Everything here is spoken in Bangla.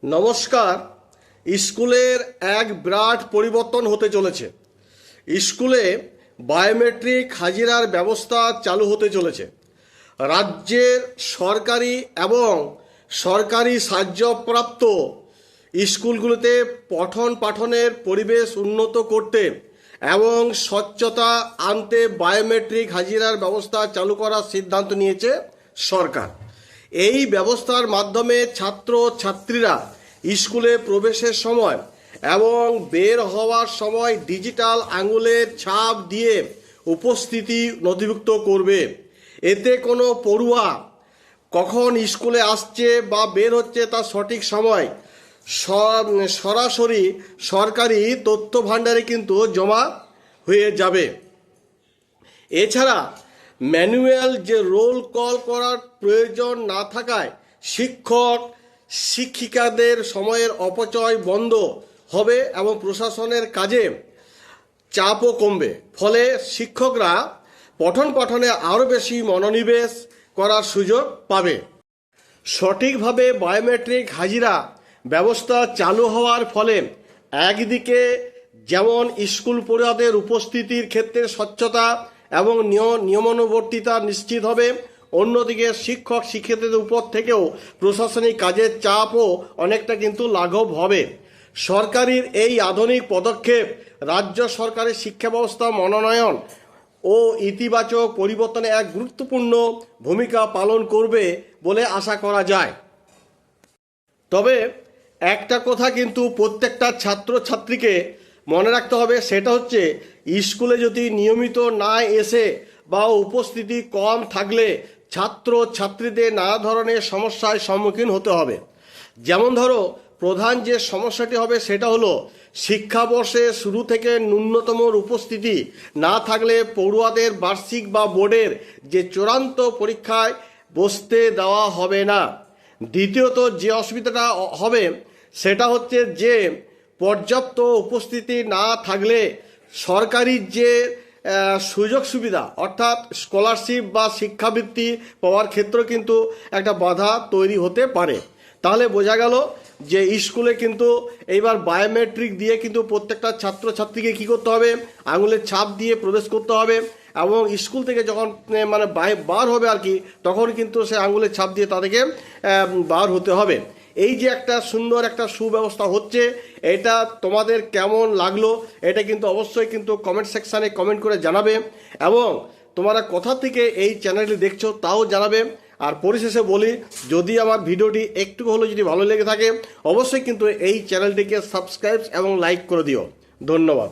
নমস্কার। স্কুলের এক বিরাট পরিবর্তন হতে চলেছে। স্কুলে বায়োমেট্রিক হাজিরার ব্যবস্থা চালু হতে চলেছে। রাজ্যের সরকারি এবং সরকারি সাহায্যপ্রাপ্ত স্কুলগুলোতে পঠন পাঠনের পরিবেশ উন্নত করতে এবং স্বচ্ছতা আনতে বায়োমেট্রিক হাজিরার ব্যবস্থা চালু করার সিদ্ধান্ত নিয়েছে সরকার। এই ব্যবস্থার মাধ্যমে ছাত্র ছাত্রীরা স্কুলে প্রবেশের সময় এবং বের হওয়ার সময় ডিজিটাল আঙুলের ছাপ দিয়ে উপস্থিতি নথিভুক্ত করবে। এতে কোনো পড়ুয়া কখন স্কুলে আসছে বা বের হচ্ছে তার সঠিক সময় সরাসরি সরকারি তথ্য ভাণ্ডারে কিন্তু জমা হয়ে যাবে। এছাড়া ম্যানুয়াল যে রোল কল করার প্রয়োজন না থাকায় শিক্ষক শিক্ষিকাদের সময়ের অপচয় বন্ধ হবে এবং প্রশাসনের কাজে চাপও কমবে। ফলে শিক্ষকরা পঠন পাঠনে আরও বেশি মনোনিবেশ করার সুযোগ পাবে। সঠিকভাবে বায়োমেট্রিক হাজিরা ব্যবস্থা চালু হওয়ার ফলে একদিকে যেমন স্কুল পড়ুয়াদের উপস্থিতির ক্ষেত্রে স্বচ্ছতা এবং নিয়মানুবর্তিতা নিশ্চিত হবে, অন্যদিকে শিক্ষক শিক্ষিকাদের উপর থেকেও প্রশাসনিক কাজের চাপও অনেকটা কিন্তু লাঘব হবে। সরকারের এই আধুনিক পদক্ষেপ রাজ্য সরকারের শিক্ষা ব্যবস্থা মনোনয়ন ও ইতিবাচক পরিবর্তনে এক গুরুত্বপূর্ণ ভূমিকা পালন করবে বলে আশা করা যায়। তবে একটা কথা কিন্তু প্রত্যেকটা ছাত্রছাত্রীকে মনে রাখতে হবে, সেটা হচ্ছে স্কুলে যদি নিয়মিত না এসে বা উপস্থিতি কম থাকলে ছাত্র ছাত্রীদের নানা ধরনের সমস্যার সম্মুখীন হতে হবে। যেমন ধরো, প্রধান যে সমস্যাটি হবে সেটা হলো শিক্ষাবর্ষের শুরু থেকে ন্যূনতম উপস্থিতি না থাকলে পড়ুয়াদের বার্ষিক বা বোর্ডের যে চূড়ান্ত পরীক্ষায় বসতে দেওয়া হবে না। দ্বিতীয়ত যে অসুবিধাটা হবে সেটা হচ্ছে যে পর্যাপ্ত উপস্থিতি না থাকলে সরকারি যে সুযোগ সুবিধা অর্থাৎ স্কলারশিপ বা শিক্ষাবৃত্তি পাওয়ার ক্ষেত্রে কিন্তু একটা বাধা তৈরি হতে পারে। তাহলে বোঝা গেল যে স্কুলে কিন্তু এইবার বায়োমেট্রিক দিয়ে কিন্তু প্রত্যেকটা ছাত্রছাত্রীকে কী করতে হবে, আঙুলের ছাপ দিয়ে প্রবেশ করতে হবে এবং স্কুল থেকে যখন মানে বার হবে আর কি, তখন কিন্তু সে আঙুলের ছাপ দিয়ে তাদেরকে বার হতে হবে। এই যে একটা সুন্দর একটা সুব্যবস্থা হচ্ছে, এটা তোমাদের কেমন লাগলো এটা কিন্তু অবশ্যই কিন্তু কমেন্ট সেকশানে কমেন্ট করে জানাবে এবং তোমরা কোথা থেকে এই চ্যানেলটি দেখছো তাও জানাবে। আর পরিশেষে বলি, যদি আমার ভিডিওটি একটু হলেও যদি ভালো লেগে থাকে অবশ্যই কিন্তু এই চ্যানেলটিকে সাবস্ক্রাইব এবং লাইক করে দিও। ধন্যবাদ।